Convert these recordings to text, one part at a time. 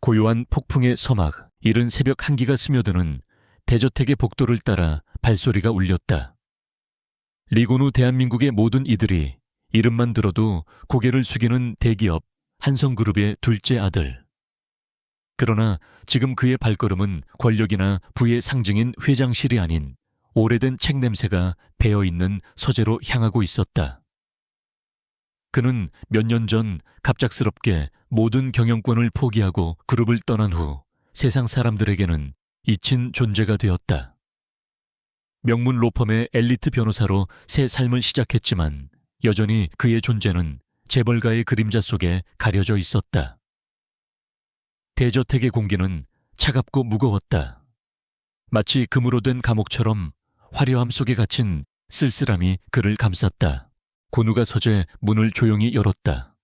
고요한 폭풍의 서막, 이른 새벽 한기가 스며드는 대저택의 복도를 따라 발소리가 울렸다. 리곤 후 대한민국의 모든 이들이 이름만 들어도 고개를 숙이는 대기업 한성그룹의 둘째 아들. 그러나 지금 그의 발걸음은 권력이나 부의 상징인 회장실이 아닌 오래된 책 냄새가 배어있는 서재로 향하고 있었다. 그는 몇 년 전 갑작스럽게 모든 경영권을 포기하고 그룹을 떠난 후 세상 사람들에게는 잊힌 존재가 되었다. 명문 로펌의 엘리트 변호사로 새 삶을 시작했지만 여전히 그의 존재는 재벌가의 그림자 속에 가려져 있었다. 대저택의 공기는 차갑고 무거웠다. 마치 금으로 된 감옥처럼 화려함 속에 갇힌 쓸쓸함이 그를 감쌌다. 고누가 서재 문을 조용히 열었다.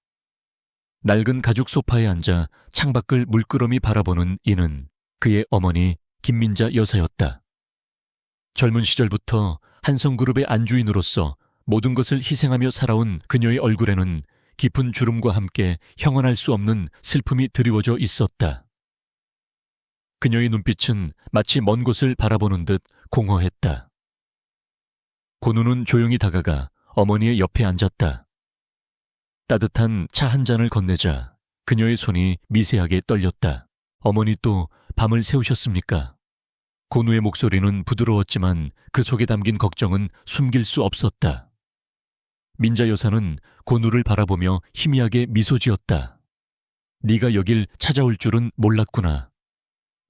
낡은 가죽 소파에 앉아 창밖을 물끄러미 바라보는 이는 그의 어머니 김민자 여사였다. 젊은 시절부터 한성그룹의 안주인으로서 모든 것을 희생하며 살아온 그녀의 얼굴에는 깊은 주름과 함께 형언할 수 없는 슬픔이 드리워져 있었다. 그녀의 눈빛은 마치 먼 곳을 바라보는 듯 공허했다. 고누는 조용히 다가가 어머니의 옆에 앉았다. 따뜻한 차 한 잔을 건네자 그녀의 손이 미세하게 떨렸다. 어머니 또 밤을 새우셨습니까? 고누의 목소리는 부드러웠지만 그 속에 담긴 걱정은 숨길 수 없었다. 민자 여사는 고누를 바라보며 희미하게 미소 지었다. 네가 여길 찾아올 줄은 몰랐구나.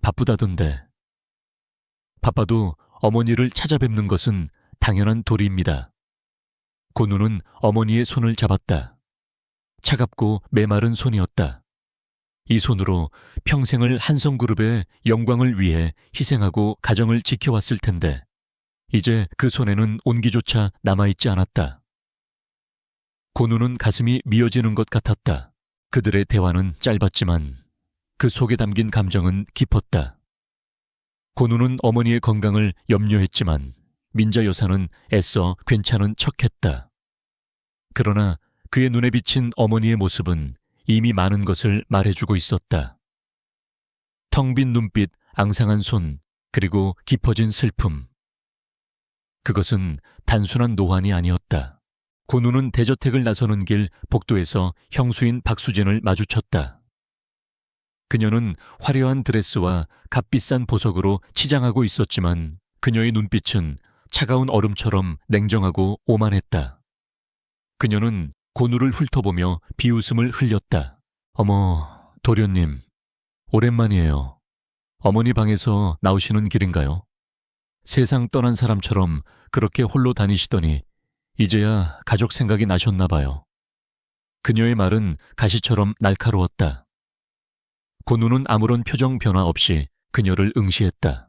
바쁘다던데. 바빠도 어머니를 찾아뵙는 것은 당연한 도리입니다. 고누는 어머니의 손을 잡았다. 차갑고 메마른 손이었다. 이 손으로 평생을 한성그룹의 영광을 위해 희생하고 가정을 지켜왔을 텐데 이제 그 손에는 온기조차 남아있지 않았다. 고누는 가슴이 미어지는 것 같았다. 그들의 대화는 짧았지만 그 속에 담긴 감정은 깊었다. 고누는 어머니의 건강을 염려했지만 민자 여사는 애써 괜찮은 척했다. 그러나 그의 눈에 비친 어머니의 모습은 이미 많은 것을 말해주고 있었다. 텅 빈 눈빛, 앙상한 손, 그리고 깊어진 슬픔. 그것은 단순한 노환이 아니었다. 고누는 대저택을 나서는 길 복도에서 형수인 박수진을 마주쳤다. 그녀는 화려한 드레스와 값비싼 보석으로 치장하고 있었지만 그녀의 눈빛은 차가운 얼음처럼 냉정하고 오만했다. 그녀는 고누를 훑어보며 비웃음을 흘렸다. 어머, 도련님, 오랜만이에요. 어머니 방에서 나오시는 길인가요? 세상 떠난 사람처럼 그렇게 홀로 다니시더니 이제야 가족 생각이 나셨나 봐요. 그녀의 말은 가시처럼 날카로웠다. 고누는 아무런 표정 변화 없이 그녀를 응시했다.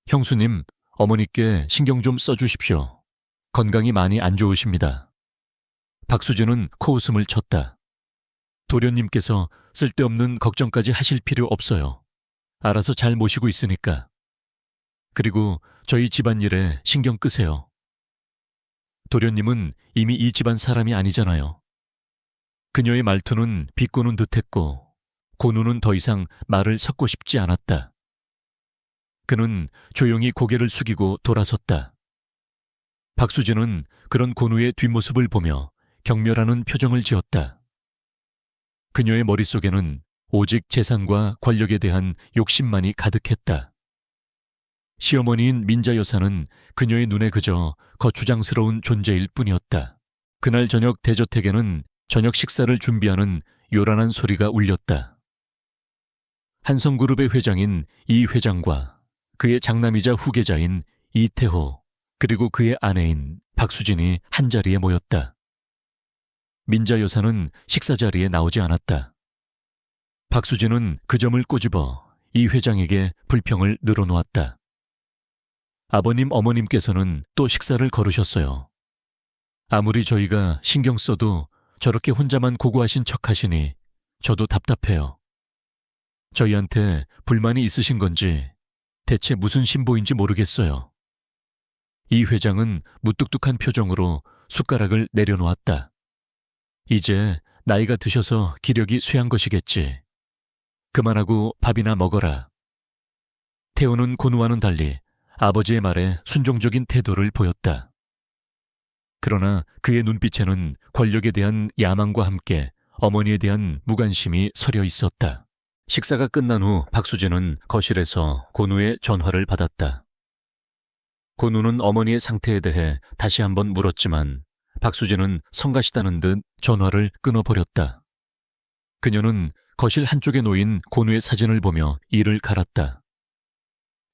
형수님, 어머니께 신경 좀 써주십시오. 건강이 많이 안 좋으십니다. 박수진은 코웃음을 쳤다. 도련님께서 쓸데없는 걱정까지 하실 필요 없어요. 알아서 잘 모시고 있으니까. 그리고 저희 집안일에 신경 끄세요. 도련님은 이미 이 집안 사람이 아니잖아요. 그녀의 말투는 비꼬는 듯했고 고누는 더 이상 말을 섞고 싶지 않았다. 그는 조용히 고개를 숙이고 돌아섰다. 박수진은 그런 고누의 뒷모습을 보며 경멸하는 표정을 지었다. 그녀의 머릿속에는 오직 재산과 권력에 대한 욕심만이 가득했다. 시어머니인 민자 여사는 그녀의 눈에 그저 거추장스러운 존재일 뿐이었다. 그날 저녁 대저택에는 저녁 식사를 준비하는 요란한 소리가 울렸다. 한성그룹의 회장인 이 회장과 그의 장남이자 후계자인 이태호 그리고 그의 아내인 박수진이 한자리에 모였다. 민자 여사는 식사 자리에 나오지 않았다. 박수진은 그 점을 꼬집어 이 회장에게 불평을 늘어놓았다. 아버님, 어머님께서는 또 식사를 거르셨어요. 아무리 저희가 신경 써도 저렇게 혼자만 고고하신 척하시니 저도 답답해요. 저희한테 불만이 있으신 건지 대체 무슨 심보인지 모르겠어요. 이 회장은 무뚝뚝한 표정으로 숟가락을 내려놓았다. 이제 나이가 드셔서 기력이 쇠한 것이겠지. 그만하고 밥이나 먹어라. 태호는 고누와는 달리 아버지의 말에 순종적인 태도를 보였다. 그러나 그의 눈빛에는 권력에 대한 야망과 함께 어머니에 대한 무관심이 서려 있었다. 식사가 끝난 후 박수진은 거실에서 고누의 전화를 받았다. 고누는 어머니의 상태에 대해 다시 한번 물었지만 박수진은 성가시다는 듯 전화를 끊어버렸다. 그녀는 거실 한쪽에 놓인 고누의 사진을 보며 이를 갈았다.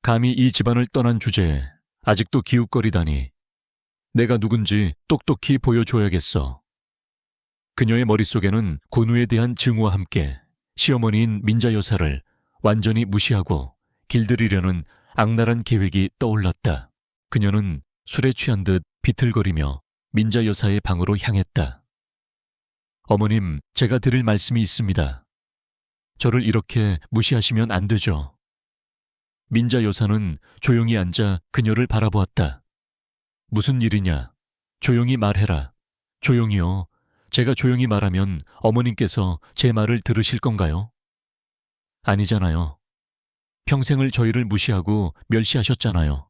감히 이 집안을 떠난 주제에 아직도 기웃거리다니. 내가 누군지 똑똑히 보여줘야겠어. 그녀의 머릿속에는 고누에 대한 증오와 함께 시어머니인 민자 여사를 완전히 무시하고 길들이려는 악랄한 계획이 떠올랐다. 그녀는 술에 취한 듯 비틀거리며 민자 여사의 방으로 향했다. 어머님, 제가 드릴 말씀이 있습니다. 저를 이렇게 무시하시면 안 되죠. 민자 여사는 조용히 앉아 그녀를 바라보았다. 무슨 일이냐? 조용히 말해라. 조용히요. 제가 조용히 말하면 어머님께서 제 말을 들으실 건가요? 아니잖아요. 평생을 저희를 무시하고 멸시하셨잖아요.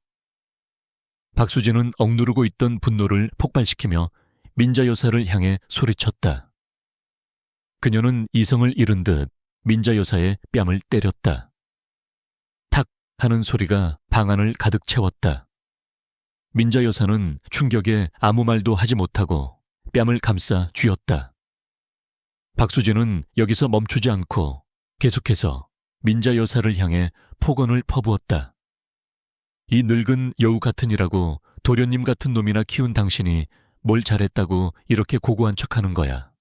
박수진은 억누르고 있던 분노를 폭발시키며 민자 여사를 향해 소리쳤다. 그녀는 이성을 잃은 듯 민자 여사의 뺨을 때렸다. 탁 하는 소리가 방 안을 가득 채웠다. 민자 여사는 충격에 아무 말도 하지 못하고 뺨을 감싸 쥐었다. 박수진은 여기서 멈추지 않고 계속해서 민자 여사를 향해 폭언을 퍼부었다. 이 늙은 여우 같으니라고 도련님 같은 놈이나 키운 당신이 뭘 잘했다고 이렇게 고고한 척하는 거야.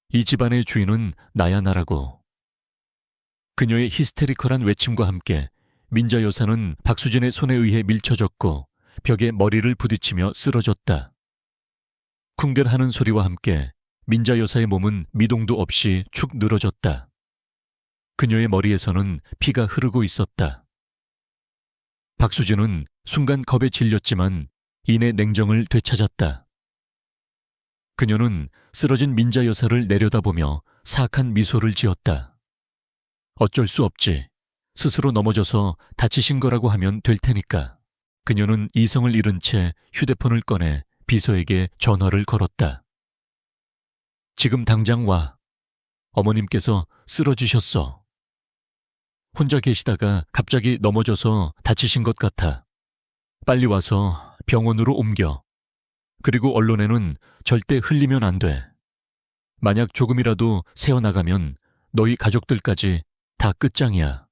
이 집안의 주인은 나야 나라고. 그녀의 히스테리컬한 외침과 함께 민자 여사는 박수진의 손에 의해 밀쳐졌고 벽에 머리를 부딪히며 쓰러졌다. 쿵결하는 소리와 함께 민자 여사의 몸은 미동도 없이 축 늘어졌다. 그녀의 머리에서는 피가 흐르고 있었다. 박수진은 순간 겁에 질렸지만 이내 냉정을 되찾았다. 그녀는 쓰러진 민자 여사를 내려다보며 사악한 미소를 지었다. 어쩔 수 없지. 스스로 넘어져서 다치신 거라고 하면 될 테니까. 그녀는 이성을 잃은 채 휴대폰을 꺼내 비서에게 전화를 걸었다. 지금 당장 와. 어머님께서 쓰러지셨어. 혼자 계시다가 갑자기 넘어져서 다치신 것 같아. 빨리 와서 병원으로 옮겨. 그리고 언론에는 절대 흘리면 안 돼. 만약 조금이라도 새어나가면 너희 가족들까지 다 끝장이야.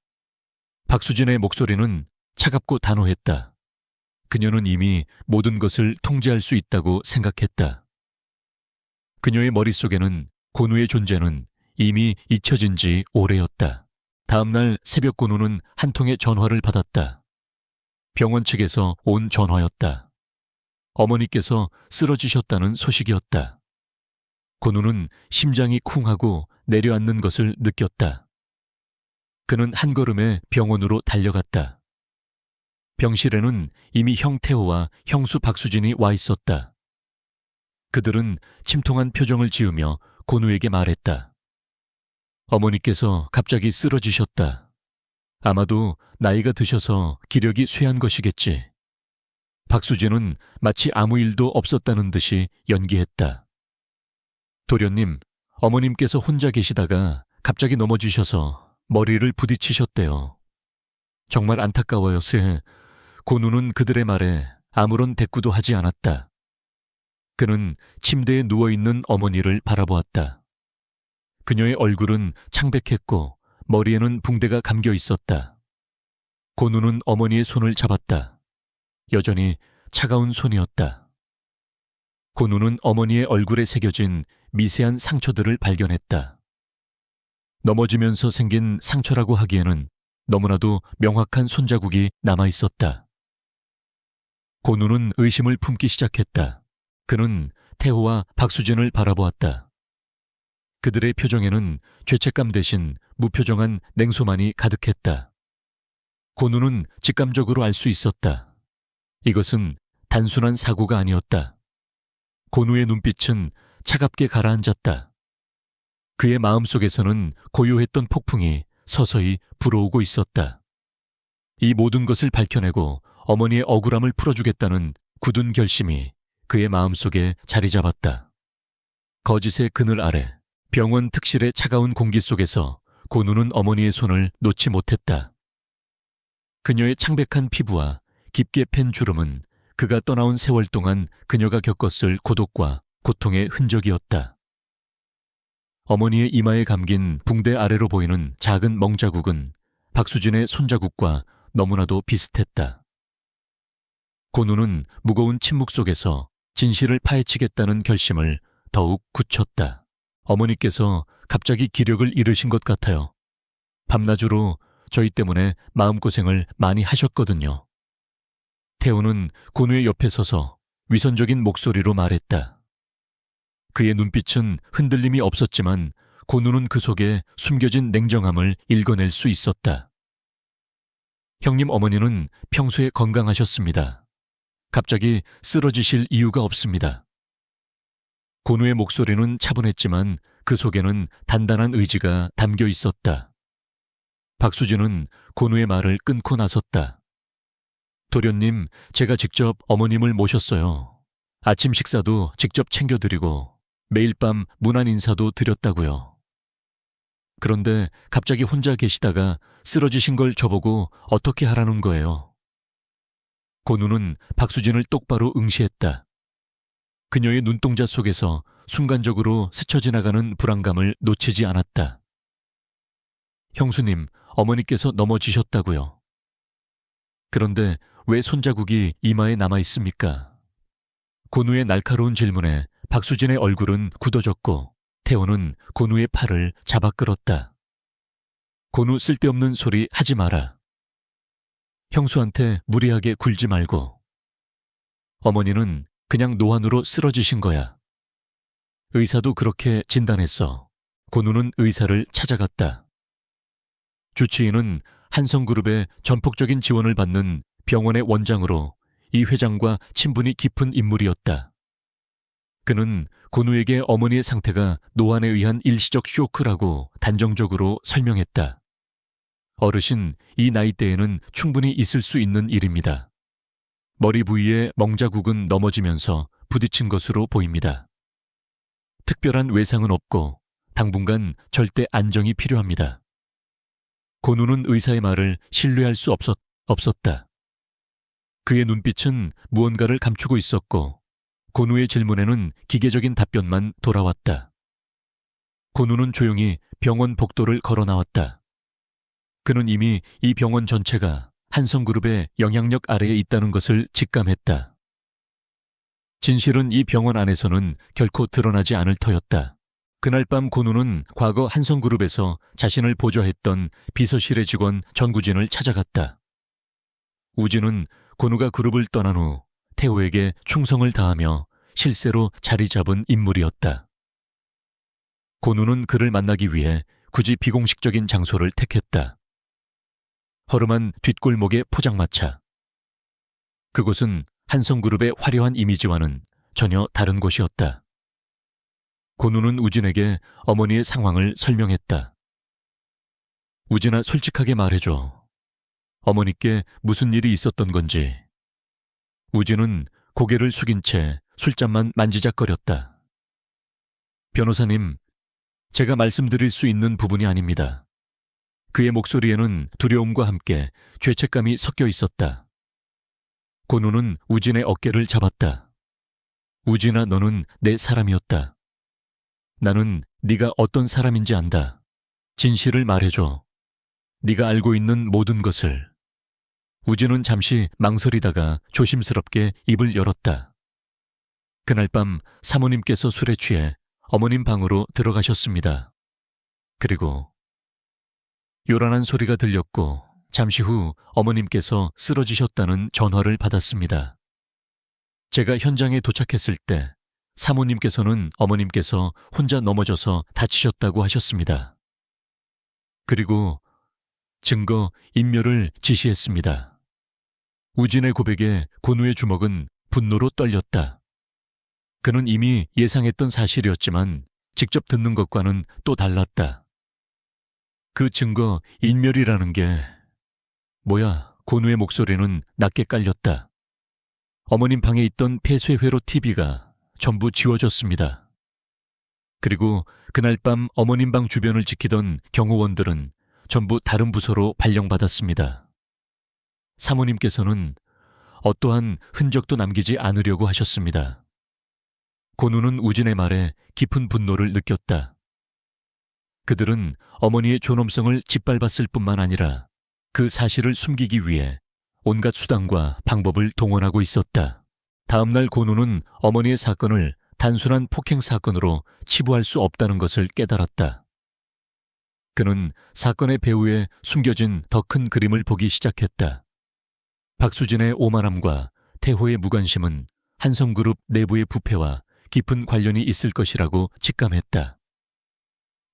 박수진의 목소리는 차갑고 단호했다. 그녀는 이미 모든 것을 통제할 수 있다고 생각했다. 그녀의 머릿속에는 고누의 존재는 이미 잊혀진 지 오래였다. 다음 날 새벽 고누는 한 통의 전화를 받았다. 병원 측에서 온 전화였다. 어머니께서 쓰러지셨다는 소식이었다. 고누는 심장이 쿵하고 내려앉는 것을 느꼈다. 그는 한 걸음에 병원으로 달려갔다. 병실에는 이미 형 태호와 형수 박수진이 와 있었다. 그들은 침통한 표정을 지으며 고누에게 말했다. 어머니께서 갑자기 쓰러지셨다. 아마도 나이가 드셔서 기력이 쇠한 것이겠지. 박수진은 마치 아무 일도 없었다는 듯이 연기했다. 도련님, 어머님께서 혼자 계시다가 갑자기 넘어지셔서 머리를 부딪히셨대요. 정말 안타까워요, 쎄. 고누는 그들의 말에 아무런 대꾸도 하지 않았다. 그는 침대에 누워있는 어머니를 바라보았다. 그녀의 얼굴은 창백했고 머리에는 붕대가 감겨 있었다. 고누는 어머니의 손을 잡았다. 여전히 차가운 손이었다. 고누는 어머니의 얼굴에 새겨진 미세한 상처들을 발견했다. 넘어지면서 생긴 상처라고 하기에는 너무나도 명확한 손자국이 남아있었다. 고누는 의심을 품기 시작했다. 그는 태호와 박수진을 바라보았다. 그들의 표정에는 죄책감 대신 무표정한 냉소만이 가득했다. 고누는 직감적으로 알 수 있었다. 이것은 단순한 사고가 아니었다. 고누의 눈빛은 차갑게 가라앉았다. 그의 마음속에서는 고요했던 폭풍이 서서히 불어오고 있었다. 이 모든 것을 밝혀내고 어머니의 억울함을 풀어주겠다는 굳은 결심이 그의 마음속에 자리 잡았다. 거짓의 그늘 아래 병원 특실의 차가운 공기 속에서 고누는 어머니의 손을 놓지 못했다. 그녀의 창백한 피부와 깊게 팬 주름은 그가 떠나온 세월 동안 그녀가 겪었을 고독과 고통의 흔적이었다. 어머니의 이마에 감긴 붕대 아래로 보이는 작은 멍자국은 박수진의 손자국과 너무나도 비슷했다. 고누는 무거운 침묵 속에서 진실을 파헤치겠다는 결심을 더욱 굳혔다. 어머니께서 갑자기 기력을 잃으신 것 같아요. 밤낮으로 저희 때문에 마음고생을 많이 하셨거든요. 태우는 고누의 옆에 서서 위선적인 목소리로 말했다. 그의 눈빛은 흔들림이 없었지만 고누는 그 속에 숨겨진 냉정함을 읽어낼 수 있었다. 형님 어머니는 평소에 건강하셨습니다. 갑자기 쓰러지실 이유가 없습니다. 고누의 목소리는 차분했지만 그 속에는 단단한 의지가 담겨 있었다. 박수진은 고누의 말을 끊고 나섰다. 도련님, 제가 직접 어머님을 모셨어요. 아침 식사도 직접 챙겨드리고 매일 밤 문안 인사도 드렸다고요. 그런데 갑자기 혼자 계시다가 쓰러지신 걸 저보고 어떻게 하라는 거예요? 고누는 박수진을 똑바로 응시했다. 그녀의 눈동자 속에서 순간적으로 스쳐 지나가는 불안감을 놓치지 않았다. 형수님, 어머니께서 넘어지셨다고요. 그런데 왜 손자국이 이마에 남아 있습니까? 고누의 날카로운 질문에 박수진의 얼굴은 굳어졌고 태호는 고누의 팔을 잡아 끌었다. 고누 쓸데없는 소리 하지 마라. 형수한테 무리하게 굴지 말고. 어머니는 그냥 노안으로 쓰러지신 거야. 의사도 그렇게 진단했어. 고누는 의사를 찾아갔다. 주치의는 한성그룹의 전폭적인 지원을 받는 병원의 원장으로 이 회장과 친분이 깊은 인물이었다. 그는 고누에게 어머니의 상태가 노안에 의한 일시적 쇼크라고 단정적으로 설명했다. 어르신, 이 나이대에는 충분히 있을 수 있는 일입니다. 머리 부위에 멍자국은 넘어지면서 부딪힌 것으로 보입니다. 특별한 외상은 없고 당분간 절대 안정이 필요합니다. 고누는 의사의 말을 신뢰할 수 없었다. 그의 눈빛은 무언가를 감추고 있었고 고누의 질문에는 기계적인 답변만 돌아왔다. 고누는 조용히 병원 복도를 걸어 나왔다. 그는 이미 이 병원 전체가 한성그룹의 영향력 아래에 있다는 것을 직감했다. 진실은 이 병원 안에서는 결코 드러나지 않을 터였다. 그날 밤 고누는 과거 한성그룹에서 자신을 보좌했던 비서실의 직원 전구진을 찾아갔다. 우진은 고누가 그룹을 떠난 후 태호에게 충성을 다하며 실세로 자리 잡은 인물이었다. 고누는 그를 만나기 위해 굳이 비공식적인 장소를 택했다. 허름한 뒷골목의 포장마차. 그곳은 한성그룹의 화려한 이미지와는 전혀 다른 곳이었다. 고누는 우진에게 어머니의 상황을 설명했다. 우진아, 솔직하게 말해줘. 어머니께 무슨 일이 있었던 건지. 우진은 고개를 숙인 채 술잔만 만지작거렸다. 변호사님, 제가 말씀드릴 수 있는 부분이 아닙니다. 그의 목소리에는 두려움과 함께 죄책감이 섞여 있었다. 고누는 우진의 어깨를 잡았다. 우진아, 너는 내 사람이었다. 나는 네가 어떤 사람인지 안다. 진실을 말해줘. 네가 알고 있는 모든 것을. 우진은 잠시 망설이다가 조심스럽게 입을 열었다. 그날 밤 사모님께서 술에 취해 어머님 방으로 들어가셨습니다. 그리고 요란한 소리가 들렸고 잠시 후 어머님께서 쓰러지셨다는 전화를 받았습니다. 제가 현장에 도착했을 때 사모님께서는 어머님께서 혼자 넘어져서 다치셨다고 하셨습니다. 그리고 증거 인멸을 지시했습니다. 우진의 고백에 고누의 주먹은 분노로 떨렸다. 그는 이미 예상했던 사실이었지만 직접 듣는 것과는 또 달랐다. 그 증거 인멸이라는 게 뭐야? 고누의 목소리는 낮게 깔렸다. 어머님 방에 있던 폐쇄회로 TV가 전부 지워졌습니다. 그리고 그날 밤 어머님 방 주변을 지키던 경호원들은 전부 다른 부서로 발령받았습니다. 사모님께서는 어떠한 흔적도 남기지 않으려고 하셨습니다. 고누는 우진의 말에 깊은 분노를 느꼈다. 그들은 어머니의 존엄성을 짓밟았을 뿐만 아니라 그 사실을 숨기기 위해 온갖 수단과 방법을 동원하고 있었다. 다음 날 고누는 어머니의 사건을 단순한 폭행 사건으로 치부할 수 없다는 것을 깨달았다. 그는 사건의 배후에 숨겨진 더 큰 그림을 보기 시작했다. 박수진의 오만함과 태호의 무관심은 한성그룹 내부의 부패와 깊은 관련이 있을 것이라고 직감했다.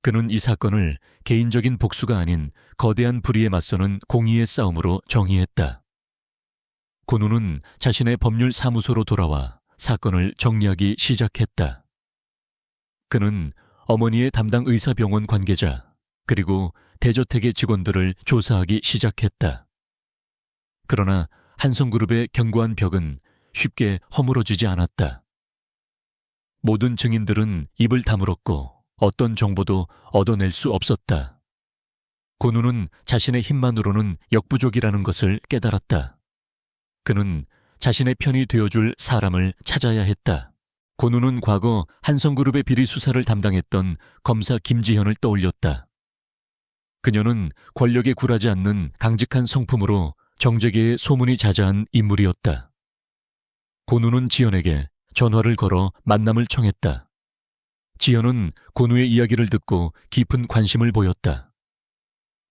그는 이 사건을 개인적인 복수가 아닌 거대한 불의에 맞서는 공의의 싸움으로 정의했다. 고누는 자신의 법률 사무소로 돌아와 사건을 정리하기 시작했다. 그는 어머니의 담당 의사병원 관계자 그리고 대저택의 직원들을 조사하기 시작했다. 그러나 한성그룹의 견고한 벽은 쉽게 허물어지지 않았다. 모든 증인들은 입을 다물었고 어떤 정보도 얻어낼 수 없었다. 고누는 자신의 힘만으로는 역부족이라는 것을 깨달았다. 그는 자신의 편이 되어줄 사람을 찾아야 했다. 고누는 과거 한성그룹의 비리 수사를 담당했던 검사 김지현을 떠올렸다. 그녀는 권력에 굴하지 않는 강직한 성품으로 정재계의 소문이 자자한 인물이었다. 고누는 지현에게 전화를 걸어 만남을 청했다. 지현은 고누의 이야기를 듣고 깊은 관심을 보였다.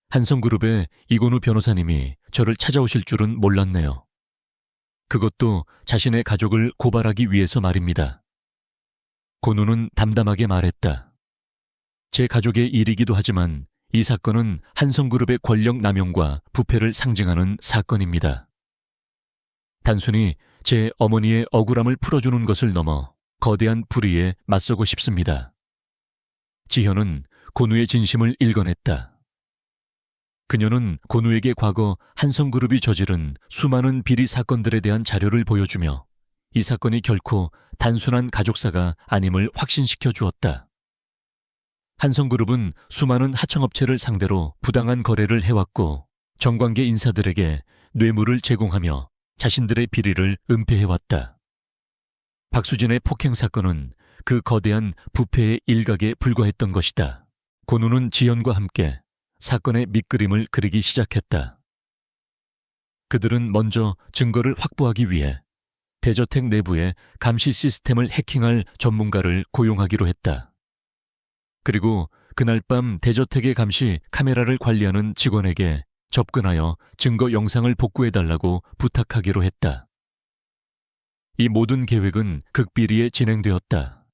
한성그룹의 이고누 변호사님이 저를 찾아오실 줄은 몰랐네요. 그것도 자신의 가족을 고발하기 위해서 말입니다. 고누는 담담하게 말했다. 제 가족의 일이기도 하지만 이 사건은 한성그룹의 권력 남용과 부패를 상징하는 사건입니다. 단순히 제 어머니의 억울함을 풀어주는 것을 넘어 거대한 불의에 맞서고 싶습니다. 지현은 고누의 진심을 읽어냈다. 그녀는 고누에게 과거 한성그룹이 저지른 수많은 비리 사건들에 대한 자료를 보여주며 이 사건이 결코 단순한 가족사가 아님을 확신시켜 주었다. 한성그룹은 수많은 하청업체를 상대로 부당한 거래를 해왔고 정관계 인사들에게 뇌물을 제공하며 자신들의 비리를 은폐해왔다. 박수진의 폭행 사건은 그 거대한 부패의 일각에 불과했던 것이다. 고누는 지연과 함께 사건의 밑그림을 그리기 시작했다. 그들은 먼저 증거를 확보하기 위해 대저택 내부의 감시 시스템을 해킹할 전문가를 고용하기로 했다. 그리고 그날 밤 대저택의 감시 카메라를 관리하는 직원에게 접근하여 증거 영상을 복구해달라고 부탁하기로 했다. 이 모든 계획은 극비리에 진행되었다.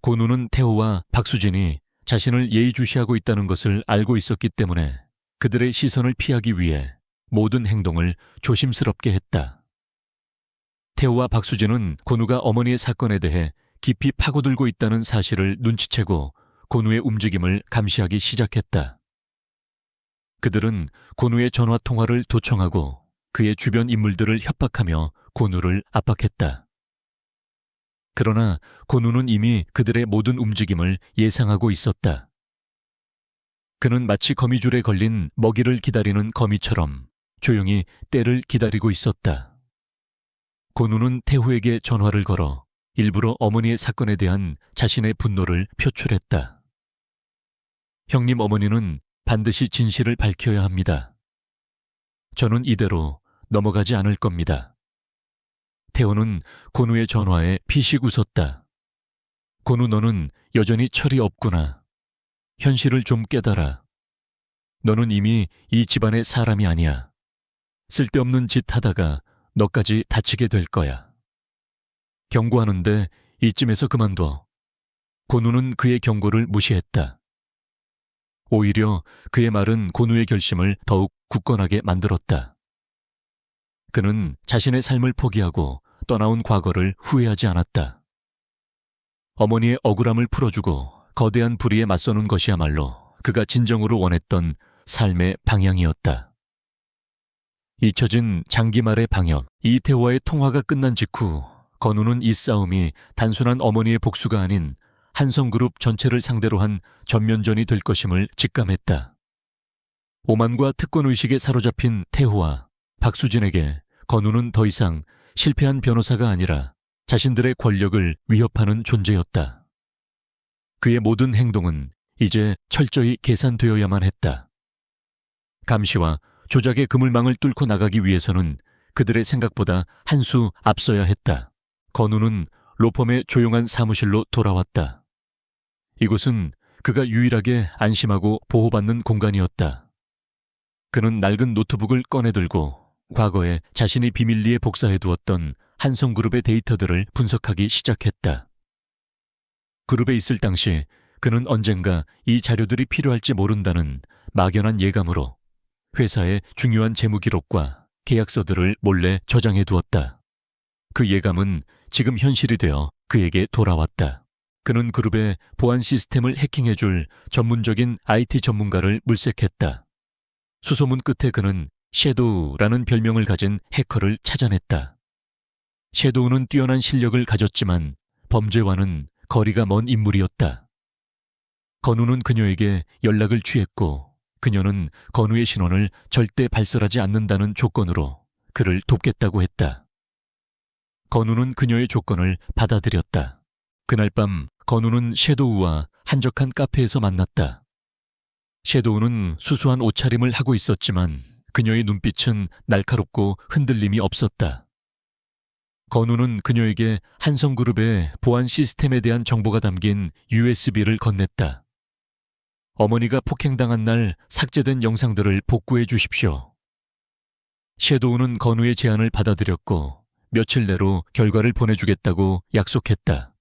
고누는 태호와 박수진이 자신을 예의주시하고 있다는 것을 알고 있었기 때문에 그들의 시선을 피하기 위해 모든 행동을 조심스럽게 했다. 태호와 박수진은 고누가 어머니의 사건에 대해 깊이 파고들고 있다는 사실을 눈치채고 고누의 움직임을 감시하기 시작했다. 그들은 고누의 전화 통화를 도청하고 그의 주변 인물들을 협박하며 고누를 압박했다. 그러나 고누는 이미 그들의 모든 움직임을 예상하고 있었다. 그는 마치 거미줄에 걸린 먹이를 기다리는 거미처럼 조용히 때를 기다리고 있었다. 고누는 태후에게 전화를 걸어 일부러 어머니의 사건에 대한 자신의 분노를 표출했다. 형님 어머니는 반드시 진실을 밝혀야 합니다. 저는 이대로 넘어가지 않을 겁니다. 태호는 고누의 전화에 피식 웃었다. 고누 너는 여전히 철이 없구나. 현실을 좀 깨달아. 너는 이미 이 집안의 사람이 아니야. 쓸데없는 짓 하다가 너까지 다치게 될 거야. 경고하는데 이쯤에서 그만둬. 고누는 그의 경고를 무시했다. 오히려 그의 말은 고누의 결심을 더욱 굳건하게 만들었다. 그는 자신의 삶을 포기하고 떠나온 과거를 후회하지 않았다. 어머니의 억울함을 풀어주고 거대한 불의에 맞서는 것이야말로 그가 진정으로 원했던 삶의 방향이었다. 잊혀진 장기말의 방역, 이태호와의 통화가 끝난 직후 건우는 이 싸움이 단순한 어머니의 복수가 아닌 한성그룹 전체를 상대로 한 전면전이 될 것임을 직감했다. 오만과 특권의식에 사로잡힌 태호와 박수진에게 건우는 더 이상 실패한 변호사가 아니라 자신들의 권력을 위협하는 존재였다. 그의 모든 행동은 이제 철저히 계산되어야만 했다. 감시와 조작의 그물망을 뚫고 나가기 위해서는 그들의 생각보다 한 수 앞서야 했다. 건우는 로펌의 조용한 사무실로 돌아왔다. 이곳은 그가 유일하게 안심하고 보호받는 공간이었다. 그는 낡은 노트북을 꺼내들고 과거에 자신이 비밀리에 복사해두었던 한성그룹의 데이터들을 분석하기 시작했다. 그룹에 있을 당시 그는 언젠가 이 자료들이 필요할지 모른다는 막연한 예감으로 회사의 중요한 재무 기록과 계약서들을 몰래 저장해두었다. 그 예감은 지금 현실이 되어 그에게 돌아왔다. 그는 그룹의 보안 시스템을 해킹해줄 전문적인 IT 전문가를 물색했다. 수소문 끝에 그는 섀도우라는 별명을 가진 해커를 찾아냈다. 섀도우는 뛰어난 실력을 가졌지만 범죄와는 거리가 먼 인물이었다. 건우는 그녀에게 연락을 취했고 그녀는 건우의 신원을 절대 발설하지 않는다는 조건으로 그를 돕겠다고 했다. 건우는 그녀의 조건을 받아들였다. 그날 밤 건우는 섀도우와 한적한 카페에서 만났다. 섀도우는 수수한 옷차림을 하고 있었지만 그녀의 눈빛은 날카롭고 흔들림이 없었다. 건우는 그녀에게 한성그룹의 보안 시스템에 대한 정보가 담긴 USB를 건넸다. 어머니가 폭행당한 날 삭제된 영상들을 복구해 주십시오. 섀도우는 건우의 제안을 받아들였고 며칠 내로 결과를 보내주겠다고 약속했다.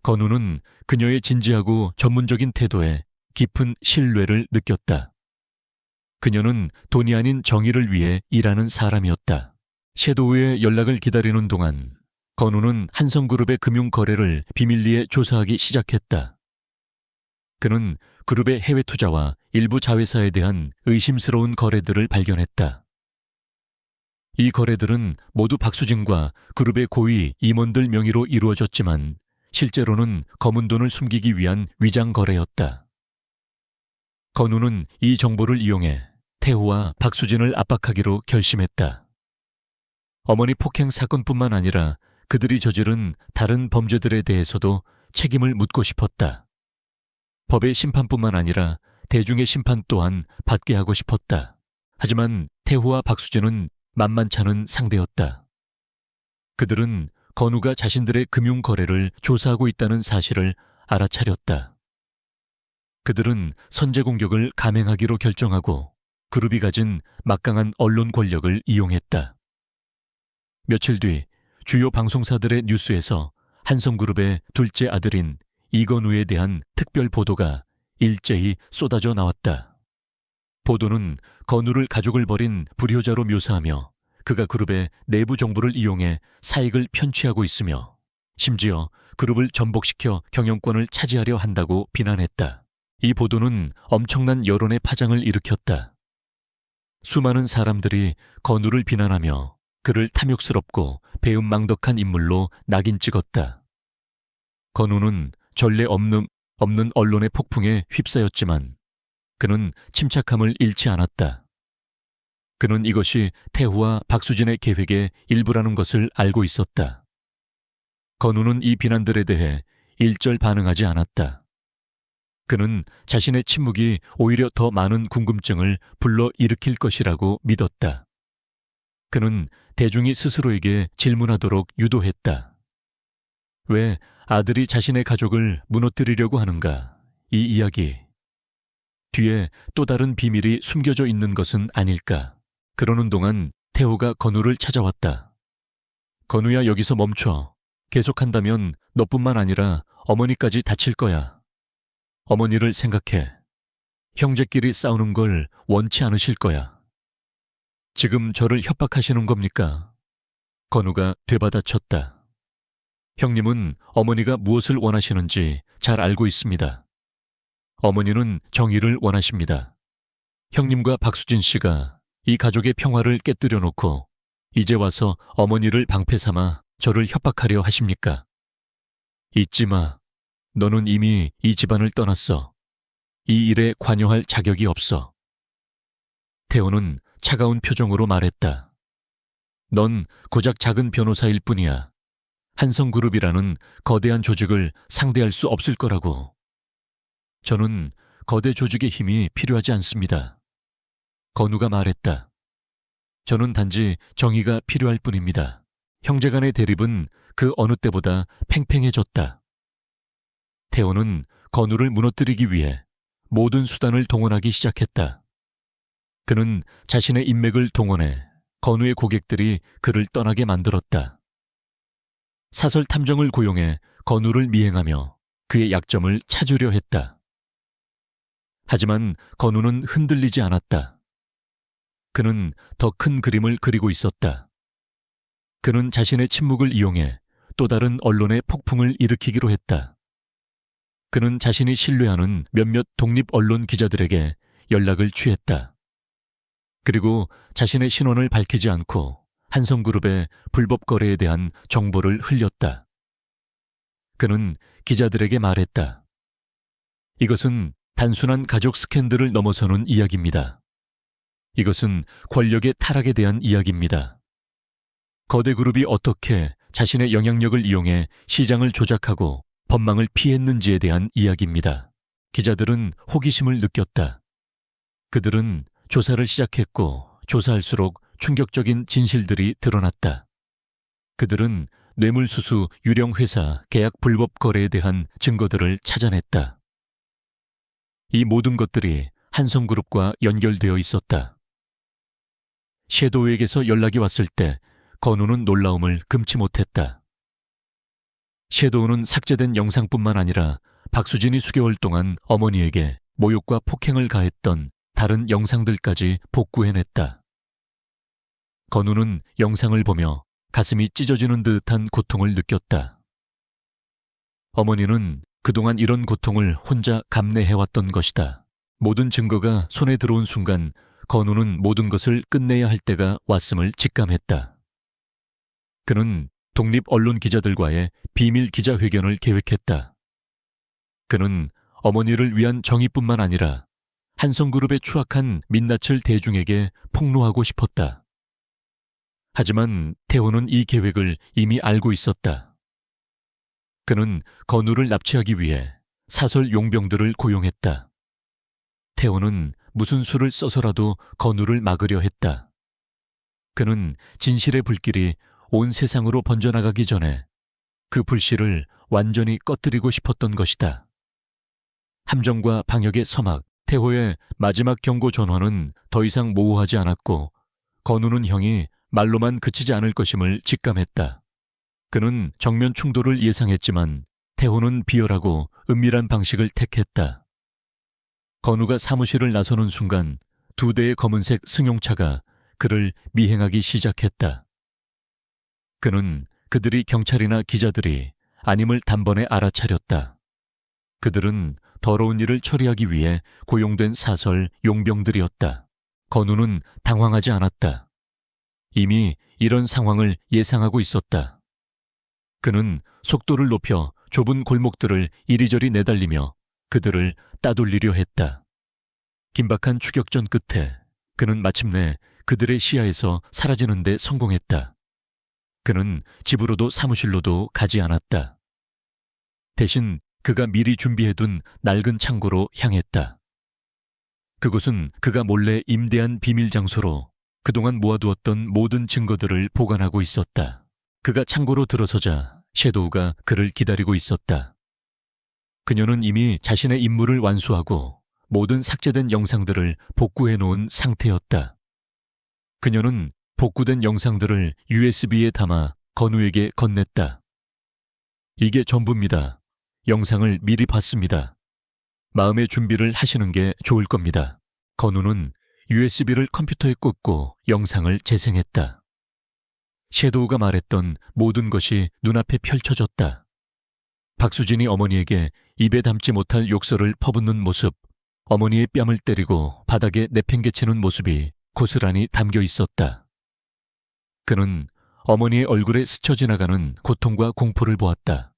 건우는 그녀의 진지하고 전문적인 태도에 깊은 신뢰를 느꼈다. 그녀는 돈이 아닌 정의를 위해 일하는 사람이었다. 섀도우의 연락을 기다리는 동안 건우는 한성그룹의 금융거래를 비밀리에 조사하기 시작했다. 그는 그룹의 해외 투자와 일부 자회사에 대한 의심스러운 거래들을 발견했다. 이 거래들은 모두 박수진과 그룹의 고위 임원들 명의로 이루어졌지만 실제로는 검은 돈을 숨기기 위한 위장 거래였다. 건우는 이 정보를 이용해 태호와 박수진을 압박하기로 결심했다. 어머니 폭행 사건뿐만 아니라 그들이 저지른 다른 범죄들에 대해서도 책임을 묻고 싶었다. 법의 심판뿐만 아니라 대중의 심판 또한 받게 하고 싶었다. 하지만 태호와 박수진은 만만찮은 상대였다. 그들은 건우가 자신들의 금융거래를 조사하고 있다는 사실을 알아차렸다. 그들은 선제 공격을 감행하기로 결정하고 그룹이 가진 막강한 언론 권력을 이용했다. 며칠 뒤 주요 방송사들의 뉴스에서 한성그룹의 둘째 아들인 이건우에 대한 특별 보도가 일제히 쏟아져 나왔다. 보도는 건우를 가족을 버린 불효자로 묘사하며 그가 그룹의 내부 정보를 이용해 사익을 편취하고 있으며 심지어 그룹을 전복시켜 경영권을 차지하려 한다고 비난했다. 이 보도는 엄청난 여론의 파장을 일으켰다. 수많은 사람들이 건우를 비난하며 그를 탐욕스럽고 배은망덕한 인물로 낙인 찍었다. 건우는 전례 없는 언론의 폭풍에 휩싸였지만 그는 침착함을 잃지 않았다. 그는 이것이 태호와 박수진의 계획의 일부라는 것을 알고 있었다. 건우는 이 비난들에 대해 일절 반응하지 않았다. 그는 자신의 침묵이 오히려 더 많은 궁금증을 불러일으킬 것이라고 믿었다. 그는 대중이 스스로에게 질문하도록 유도했다. 왜 아들이 자신의 가족을 무너뜨리려고 하는가? 이 이야기. 뒤에 또 다른 비밀이 숨겨져 있는 것은 아닐까? 그러는 동안 태호가 건우를 찾아왔다. 건우야, 여기서 멈춰. 계속한다면 너뿐만 아니라 어머니까지 다칠 거야. 어머니를 생각해. 형제끼리 싸우는 걸 원치 않으실 거야. 지금 저를 협박하시는 겁니까? 건우가 되받아쳤다. 형님은 어머니가 무엇을 원하시는지 잘 알고 있습니다. 어머니는 정의를 원하십니다. 형님과 박수진 씨가 이 가족의 평화를 깨뜨려 놓고 이제 와서 어머니를 방패 삼아 저를 협박하려 하십니까? 잊지 마. 너는 이미 이 집안을 떠났어. 이 일에 관여할 자격이 없어. 태호는 차가운 표정으로 말했다. 넌 고작 작은 변호사일 뿐이야. 한성그룹이라는 거대한 조직을 상대할 수 없을 거라고. 저는 거대 조직의 힘이 필요하지 않습니다. 건우가 말했다. 저는 단지 정의가 필요할 뿐입니다. 형제간의 대립은 그 어느 때보다 팽팽해졌다. 태호는 건우를 무너뜨리기 위해 모든 수단을 동원하기 시작했다. 그는 자신의 인맥을 동원해 건우의 고객들이 그를 떠나게 만들었다. 사설 탐정을 고용해 건우를 미행하며 그의 약점을 찾으려 했다. 하지만 건우는 흔들리지 않았다. 그는 더 큰 그림을 그리고 있었다. 그는 자신의 침묵을 이용해 또 다른 언론의 폭풍을 일으키기로 했다. 그는 자신이 신뢰하는 몇몇 독립 언론 기자들에게 연락을 취했다. 그리고 자신의 신원을 밝히지 않고 한성그룹의 불법 거래에 대한 정보를 흘렸다. 그는 기자들에게 말했다. 이것은 단순한 가족 스캔들을 넘어서는 이야기입니다. 이것은 권력의 타락에 대한 이야기입니다. 거대 그룹이 어떻게 자신의 영향력을 이용해 시장을 조작하고 법망을 피했는지에 대한 이야기입니다. 기자들은 호기심을 느꼈다. 그들은 조사를 시작했고 조사할수록 충격적인 진실들이 드러났다. 그들은 뇌물수수 유령회사 계약 불법 거래에 대한 증거들을 찾아냈다. 이 모든 것들이 한성그룹과 연결되어 있었다. 섀도우에게서 연락이 왔을 때 건우는 놀라움을 금치 못했다. 섀도우는 삭제된 영상뿐만 아니라 박수진이 수개월 동안 어머니에게 모욕과 폭행을 가했던 다른 영상들까지 복구해냈다. 건우는 영상을 보며 가슴이 찢어지는 듯한 고통을 느꼈다. 어머니는 그동안 이런 고통을 혼자 감내해왔던 것이다. 모든 증거가 손에 들어온 순간 건우는 모든 것을 끝내야 할 때가 왔음을 직감했다. 그는 독립 언론 기자들과의 비밀 기자회견을 계획했다. 그는 어머니를 위한 정의뿐만 아니라 한성그룹의 추악한 민낯을 대중에게 폭로하고 싶었다. 하지만 태호는 이 계획을 이미 알고 있었다. 그는 건우를 납치하기 위해 사설 용병들을 고용했다. 태호는 무슨 수를 써서라도 건우를 막으려 했다. 그는 진실의 불길이 온 세상으로 번져나가기 전에 그 불씨를 완전히 꺼뜨리고 싶었던 것이다. 함정과 방역의 서막, 태호의 마지막 경고 전화는 더 이상 모호하지 않았고 건우는 형이 말로만 그치지 않을 것임을 직감했다. 그는 정면 충돌을 예상했지만 태호는 비열하고 은밀한 방식을 택했다. 건우가 사무실을 나서는 순간 2대의 검은색 승용차가 그를 미행하기 시작했다. 그는 그들이 경찰이나 기자들이 아님을 단번에 알아차렸다. 그들은 더러운 일을 처리하기 위해 고용된 사설 용병들이었다. 건우는 당황하지 않았다. 이미 이런 상황을 예상하고 있었다. 그는 속도를 높여 좁은 골목들을 이리저리 내달리며 그들을 따돌리려 했다. 긴박한 추격전 끝에 그는 마침내 그들의 시야에서 사라지는 데 성공했다. 그는 집으로도 사무실로도 가지 않았다. 대신 그가 미리 준비해둔 낡은 창고로 향했다. 그곳은 그가 몰래 임대한 비밀 장소로 그동안 모아두었던 모든 증거들을 보관하고 있었다. 그가 창고로 들어서자 섀도우가 그를 기다리고 있었다. 그녀는 이미 자신의 임무를 완수하고 모든 삭제된 영상들을 복구해놓은 상태였다. 그녀는 복구된 영상들을 USB에 담아 건우에게 건넸다. 이게 전부입니다. 영상을 미리 봤습니다. 마음의 준비를 하시는 게 좋을 겁니다. 건우는 USB를 컴퓨터에 꽂고 영상을 재생했다. 섀도우가 말했던 모든 것이 눈앞에 펼쳐졌다. 박수진이 어머니에게 입에 담지 못할 욕설을 퍼붓는 모습, 어머니의 뺨을 때리고 바닥에 내팽개치는 모습이 고스란히 담겨 있었다. 그는 어머니의 얼굴에 스쳐 지나가는 고통과 공포를 보았다.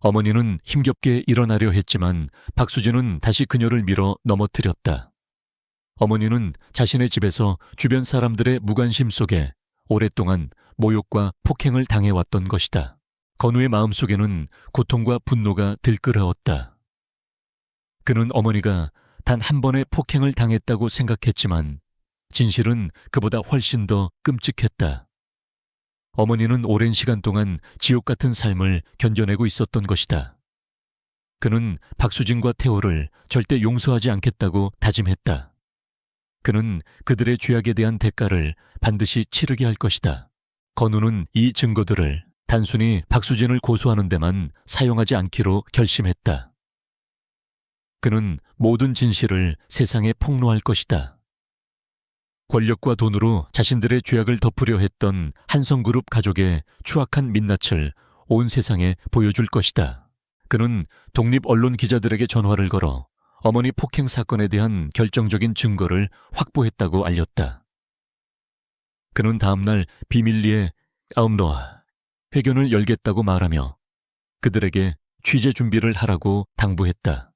어머니는 힘겹게 일어나려 했지만 박수진은 다시 그녀를 밀어 넘어뜨렸다. 어머니는 자신의 집에서 주변 사람들의 무관심 속에 오랫동안 모욕과 폭행을 당해왔던 것이다. 건우의 마음속에는 고통과 분노가 들끓어왔다. 그는 어머니가 단 한 번의 폭행을 당했다고 생각했지만 진실은 그보다 훨씬 더 끔찍했다. 어머니는 오랜 시간 동안 지옥 같은 삶을 견뎌내고 있었던 것이다. 그는 박수진과 태호를 절대 용서하지 않겠다고 다짐했다. 그는 그들의 죄악에 대한 대가를 반드시 치르게 할 것이다. 건우는 이 증거들을 단순히 박수진을 고소하는 데만 사용하지 않기로 결심했다. 그는 모든 진실을 세상에 폭로할 것이다. 권력과 돈으로 자신들의 죄악을 덮으려 했던 한성그룹 가족의 추악한 민낯을 온 세상에 보여줄 것이다. 그는 독립 언론 기자들에게 전화를 걸어 어머니 폭행 사건에 대한 결정적인 증거를 확보했다고 알렸다. 그는 다음날 비밀리에 아움노아 회견을 열겠다고 말하며 그들에게 취재 준비를 하라고 당부했다.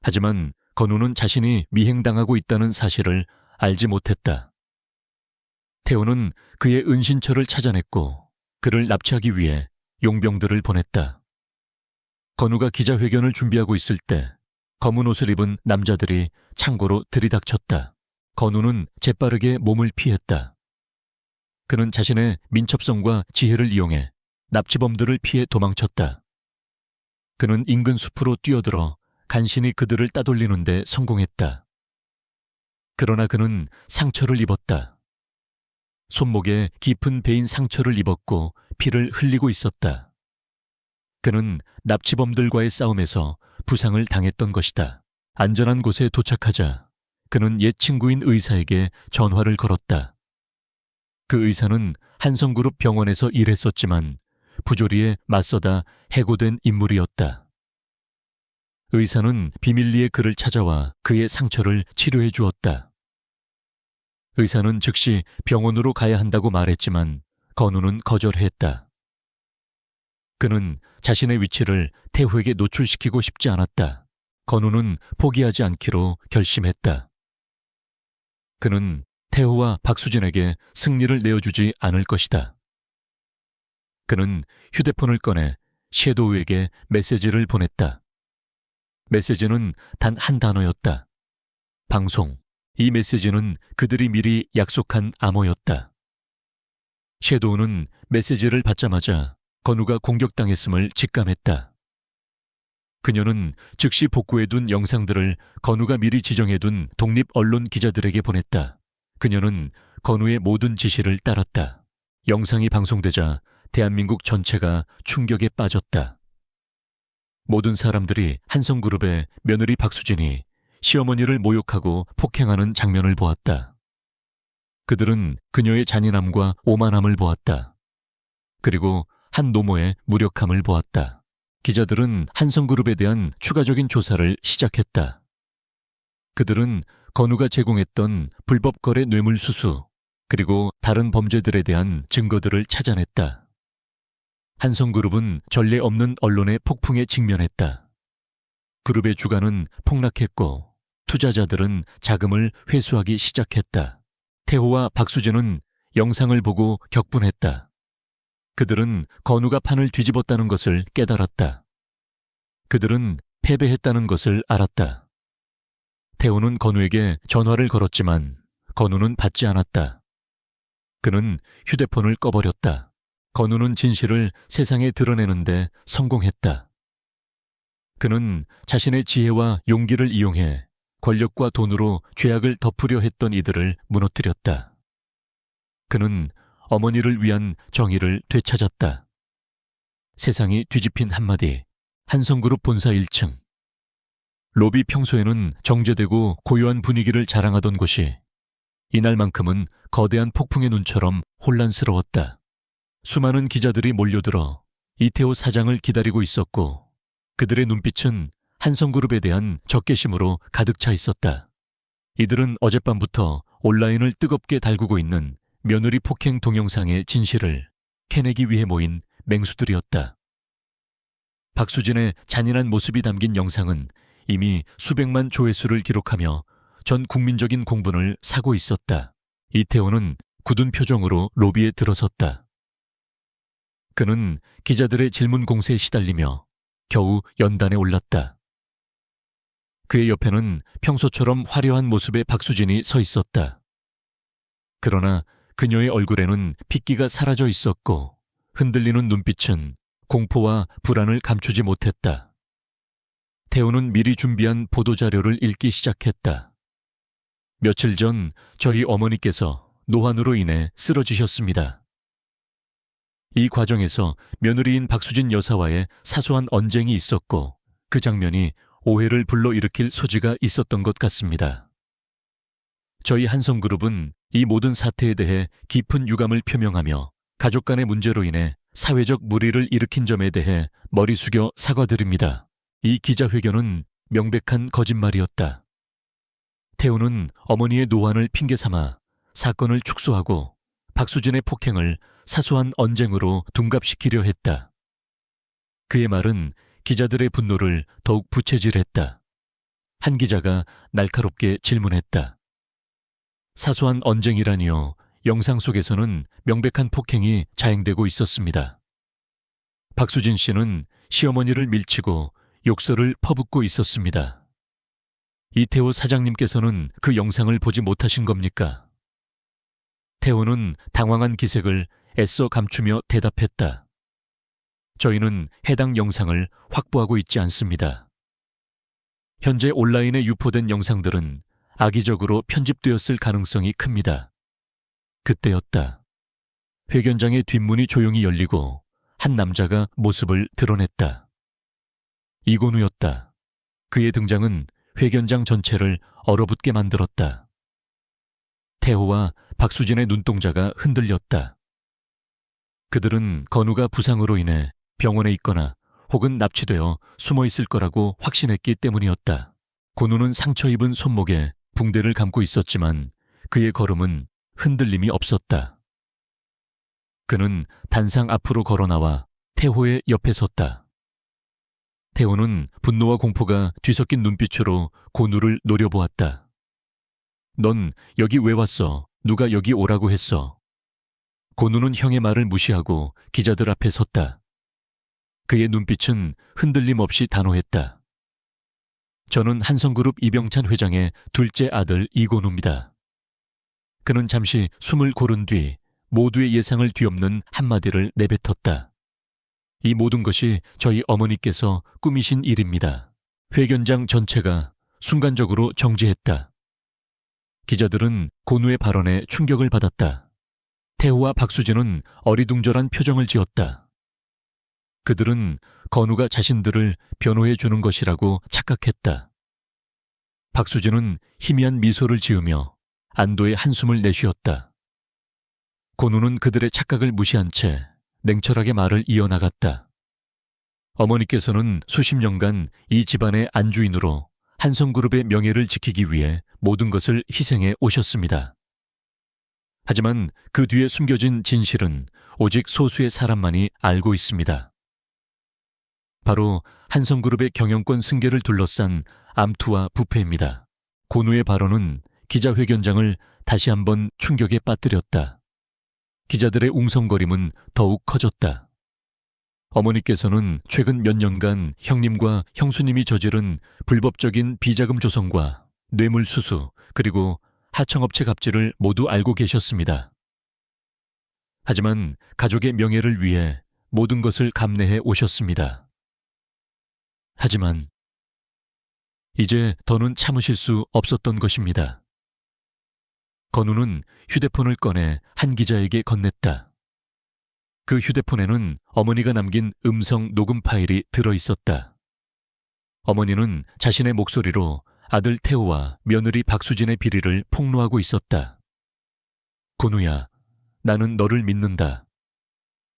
하지만 건우는 자신이 미행당하고 있다는 사실을 알지 못했다. 태호는 그의 은신처를 찾아냈고 그를 납치하기 위해 용병들을 보냈다. 건우가 기자회견을 준비하고 있을 때 검은 옷을 입은 남자들이 창고로 들이닥쳤다. 건우는 재빠르게 몸을 피했다. 그는 자신의 민첩성과 지혜를 이용해 납치범들을 피해 도망쳤다. 그는 인근 숲으로 뛰어들어 간신히 그들을 따돌리는 데 성공했다. 그러나 그는 상처를 입었다. 손목에 깊은 베인 상처를 입었고 피를 흘리고 있었다. 그는 납치범들과의 싸움에서 부상을 당했던 것이다. 안전한 곳에 도착하자 그는 옛 친구인 의사에게 전화를 걸었다. 그 의사는 한성그룹 병원에서 일했었지만 부조리에 맞서다 해고된 인물이었다. 의사는 비밀리에 그를 찾아와 그의 상처를 치료해 주었다. 의사는 즉시 병원으로 가야 한다고 말했지만 건우는 거절했다. 그는 자신의 위치를 태호에게 노출시키고 싶지 않았다. 건우는 포기하지 않기로 결심했다. 그는 태호와 박수진에게 승리를 내어주지 않을 것이다. 그는 휴대폰을 꺼내 섀도우에게 메시지를 보냈다. 메시지는 단 한 단어였다. 방송. 이 메시지는 그들이 미리 약속한 암호였다. 섀도우는 메시지를 받자마자 건우가 공격당했음을 직감했다. 그녀는 즉시 복구해둔 영상들을 건우가 미리 지정해둔 독립 언론 기자들에게 보냈다. 그녀는 건우의 모든 지시를 따랐다. 영상이 방송되자 대한민국 전체가 충격에 빠졌다. 모든 사람들이 한성그룹의 며느리 박수진이 시어머니를 모욕하고 폭행하는 장면을 보았다. 그들은 그녀의 잔인함과 오만함을 보았다. 그리고 한 노모의 무력함을 보았다. 기자들은 한성그룹에 대한 추가적인 조사를 시작했다. 그들은 건우가 제공했던 불법 거래 뇌물 수수, 그리고 다른 범죄들에 대한 증거들을 찾아냈다. 한성그룹은 전례 없는 언론의 폭풍에 직면했다. 그룹의 주가는 폭락했고 투자자들은 자금을 회수하기 시작했다. 태호와 박수진은 영상을 보고 격분했다. 그들은 건우가 판을 뒤집었다는 것을 깨달았다. 그들은 패배했다는 것을 알았다. 태호는 건우에게 전화를 걸었지만 건우는 받지 않았다. 그는 휴대폰을 꺼버렸다. 건우는 진실을 세상에 드러내는데 성공했다. 그는 자신의 지혜와 용기를 이용해 권력과 돈으로 죄악을 덮으려 했던 이들을 무너뜨렸다. 그는 어머니를 위한 정의를 되찾았다. 세상이 뒤집힌 한마디. 한성그룹 본사 1층. 로비 평소에는 정제되고 고요한 분위기를 자랑하던 곳이 이날만큼은 거대한 폭풍의 눈처럼 혼란스러웠다. 수많은 기자들이 몰려들어 이태호 사장을 기다리고 있었고 그들의 눈빛은 한성그룹에 대한 적개심으로 가득 차 있었다. 이들은 어젯밤부터 온라인을 뜨겁게 달구고 있는 며느리 폭행 동영상의 진실을 캐내기 위해 모인 맹수들이었다. 박수진의 잔인한 모습이 담긴 영상은 이미 수백만 조회수를 기록하며 전 국민적인 공분을 사고 있었다. 이태호는 굳은 표정으로 로비에 들어섰다. 그는 기자들의 질문 공세에 시달리며 겨우 연단에 올랐다. 그의 옆에는 평소처럼 화려한 모습의 박수진이 서 있었다. 그러나 그녀의 얼굴에는 핏기가 사라져 있었고 흔들리는 눈빛은 공포와 불안을 감추지 못했다. 태호는 미리 준비한 보도자료를 읽기 시작했다. 며칠 전 저희 어머니께서 노환으로 인해 쓰러지셨습니다. 이 과정에서 며느리인 박수진 여사와의 사소한 언쟁이 있었고 그 장면이 오해를 불러일으킬 소지가 있었던 것 같습니다. 저희 한성그룹은 이 모든 사태에 대해 깊은 유감을 표명하며 가족 간의 문제로 인해 사회적 물의를 일으킨 점에 대해 머리 숙여 사과드립니다. 이 기자회견은 명백한 거짓말이었다. 태호는 어머니의 노환을 핑계삼아 사건을 축소하고 박수진의 폭행을 사소한 언쟁으로 둔갑시키려 했다. 그의 말은 기자들의 분노를 더욱 부채질했다. 한 기자가 날카롭게 질문했다. 사소한 언쟁이라니요. 영상 속에서는 명백한 폭행이 자행되고 있었습니다. 박수진 씨는 시어머니를 밀치고 욕설을 퍼붓고 있었습니다. 이태호 사장님께서는 그 영상을 보지 못하신 겁니까? 태호는 당황한 기색을 애써 감추며 대답했다. 저희는 해당 영상을 확보하고 있지 않습니다. 현재 온라인에 유포된 영상들은 악의적으로 편집되었을 가능성이 큽니다. 그때였다. 회견장의 뒷문이 조용히 열리고 한 남자가 모습을 드러냈다. 이건우였다. 그의 등장은 회견장 전체를 얼어붙게 만들었다. 태호와 박수진의 눈동자가 흔들렸다. 그들은 건우가 부상으로 인해 병원에 있거나 혹은 납치되어 숨어 있을 거라고 확신했기 때문이었다. 건우는 상처 입은 손목에 붕대를 감고 있었지만 그의 걸음은 흔들림이 없었다. 그는 단상 앞으로 걸어나와 태호의 옆에 섰다. 태호는 분노와 공포가 뒤섞인 눈빛으로 건우를 노려보았다. 넌 여기 왜 왔어? 누가 여기 오라고 했어? 건우는 형의 말을 무시하고 기자들 앞에 섰다. 그의 눈빛은 흔들림 없이 단호했다. 저는 한성그룹 이병찬 회장의 둘째 아들 이건우입니다. 그는 잠시 숨을 고른 뒤 모두의 예상을 뒤엎는 한마디를 내뱉었다. 이 모든 것이 저희 어머니께서 꾸미신 일입니다. 회견장 전체가 순간적으로 정지했다. 기자들은 건우의 발언에 충격을 받았다. 태호와 박수진은 어리둥절한 표정을 지었다. 그들은 건우가 자신들을 변호해 주는 것이라고 착각했다. 박수진은 희미한 미소를 지으며 안도의 한숨을 내쉬었다. 건우는 그들의 착각을 무시한 채 냉철하게 말을 이어나갔다. 어머니께서는 수십 년간 이 집안의 안주인으로 한성그룹의 명예를 지키기 위해 모든 것을 희생해 오셨습니다. 하지만 그 뒤에 숨겨진 진실은 오직 소수의 사람만이 알고 있습니다. 바로 한성그룹의 경영권 승계를 둘러싼 암투와 부패입니다. 건우의 발언은 기자회견장을 다시 한번 충격에 빠뜨렸다. 기자들의 웅성거림은 더욱 커졌다. 어머니께서는 최근 몇 년간 형님과 형수님이 저지른 불법적인 비자금 조성과 뇌물수수 그리고 하청업체 갑질을 모두 알고 계셨습니다. 하지만 가족의 명예를 위해 모든 것을 감내해 오셨습니다. 하지만 이제 더는 참으실 수 없었던 것입니다. 건우는 휴대폰을 꺼내 한 기자에게 건넸다. 그 휴대폰에는 어머니가 남긴 음성 녹음 파일이 들어있었다. 어머니는 자신의 목소리로 아들 태호와 며느리 박수진의 비리를 폭로하고 있었다. 건우야, 나는 너를 믿는다.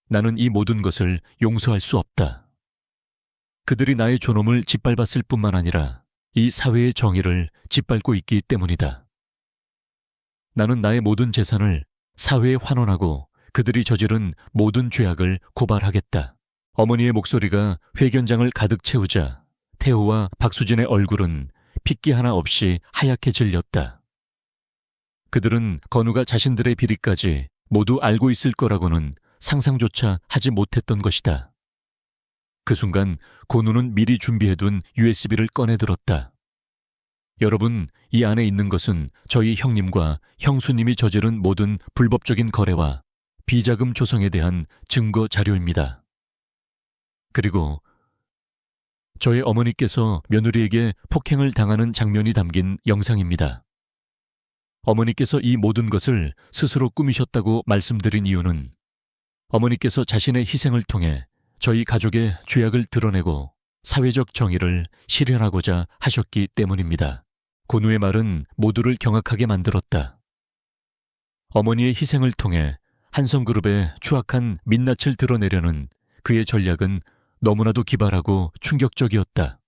나는 이 모든 것을 용서할 수 없다. 그들이 나의 존엄을 짓밟았을 뿐만 아니라 이 사회의 정의를 짓밟고 있기 때문이다. 나는 나의 모든 재산을 사회에 환원하고 그들이 저지른 모든 죄악을 고발하겠다. 어머니의 목소리가 회견장을 가득 채우자 태호와 박수진의 얼굴은 핏기 하나 없이 하얗게 질렸다. 그들은 건우가 자신들의 비리까지 모두 알고 있을 거라고는 상상조차 하지 못했던 것이다. 그 순간 건우는 미리 준비해둔 USB를 꺼내들었다. 여러분, 이 안에 있는 것은 저희 형님과 형수님이 저지른 모든 불법적인 거래와 비자금 조성에 대한 증거 자료입니다. 그리고 저의 어머니께서 며느리에게 폭행을 당하는 장면이 담긴 영상입니다. 어머니께서 이 모든 것을 스스로 꾸미셨다고 말씀드린 이유는 어머니께서 자신의 희생을 통해 저희 가족의 죄악을 드러내고 사회적 정의를 실현하고자 하셨기 때문입니다. 건우의 말은 모두를 경악하게 만들었다. 어머니의 희생을 통해 한성그룹의 추악한 민낯을 드러내려는 그의 전략은 너무나도 기발하고 충격적이었다.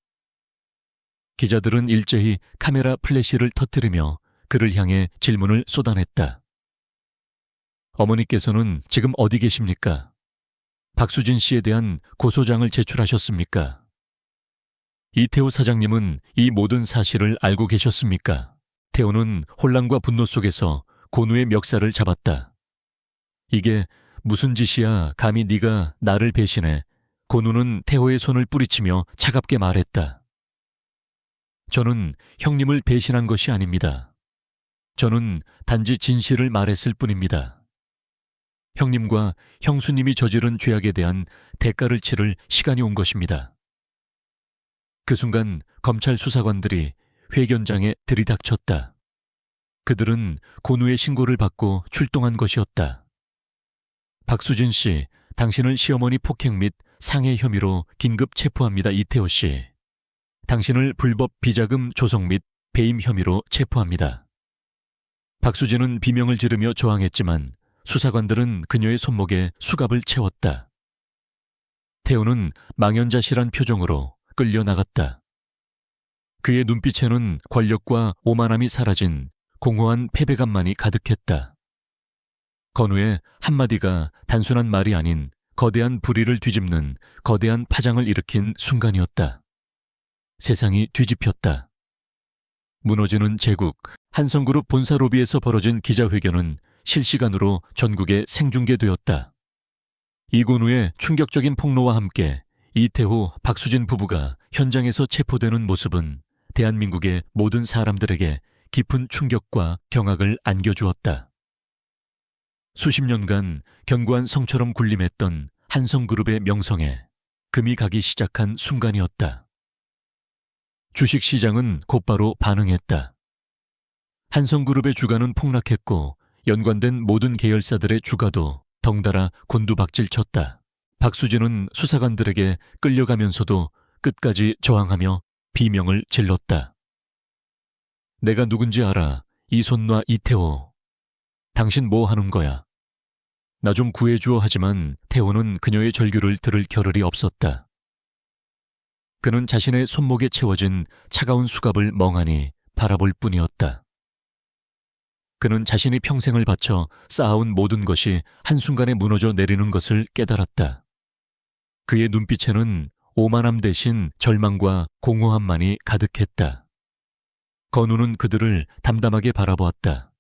기자들은 일제히 카메라 플래시를 터뜨리며 그를 향해 질문을 쏟아냈다. 어머니께서는 지금 어디 계십니까? 박수진 씨에 대한 고소장을 제출하셨습니까? 이태호 사장님은 이 모든 사실을 알고 계셨습니까? 태호는 혼란과 분노 속에서 건우의 멱살을 잡았다. 이게 무슨 짓이야? 감히 네가 나를 배신해. 건우는 태호의 손을 뿌리치며 차갑게 말했다. 저는 형님을 배신한 것이 아닙니다. 저는 단지 진실을 말했을 뿐입니다. 형님과 형수님이 저지른 죄악에 대한 대가를 치를 시간이 온 것입니다. 그 순간 검찰 수사관들이 회견장에 들이닥쳤다. 그들은 건우의 신고를 받고 출동한 것이었다. 박수진 씨, 당신을 시어머니 폭행 및 상해 혐의로 긴급 체포합니다. 이태호 씨. 당신을 불법 비자금 조성 및 배임 혐의로 체포합니다. 박수진은 비명을 지르며 저항했지만 수사관들은 그녀의 손목에 수갑을 채웠다. 태호는 망연자실한 표정으로 끌려나갔다. 그의 눈빛에는 권력과 오만함이 사라진 공허한 패배감만이 가득했다. 건우의 한마디가 단순한 말이 아닌 거대한 불의를 뒤집는 거대한 파장을 일으킨 순간이었다. 세상이 뒤집혔다. 무너지는 제국, 한성그룹 본사 로비에서 벌어진 기자회견은 실시간으로 전국에 생중계되었다. 이건우의 충격적인 폭로와 함께 이태호, 박수진 부부가 현장에서 체포되는 모습은 대한민국의 모든 사람들에게 깊은 충격과 경악을 안겨주었다. 수십 년간 견고한 성처럼 군림했던 한성그룹의 명성에 금이 가기 시작한 순간이었다. 주식시장은 곧바로 반응했다. 한성그룹의 주가는 폭락했고 연관된 모든 계열사들의 주가도 덩달아 곤두박질쳤다. 박수진은 수사관들에게 끌려가면서도 끝까지 저항하며 비명을 질렀다. 내가 누군지 알아. 이 손 놔 이태호. 당신 뭐 하는 거야? 나 좀 구해주어. 하지만 태호는 그녀의 절규를 들을 겨를이 없었다. 그는 자신의 손목에 채워진 차가운 수갑을 멍하니 바라볼 뿐이었다. 그는 자신이 평생을 바쳐 쌓아온 모든 것이 한순간에 무너져 내리는 것을 깨달았다. 그의 눈빛에는 오만함 대신 절망과 공허함만이 가득했다. 건우는 그들을 담담하게 바라보았다.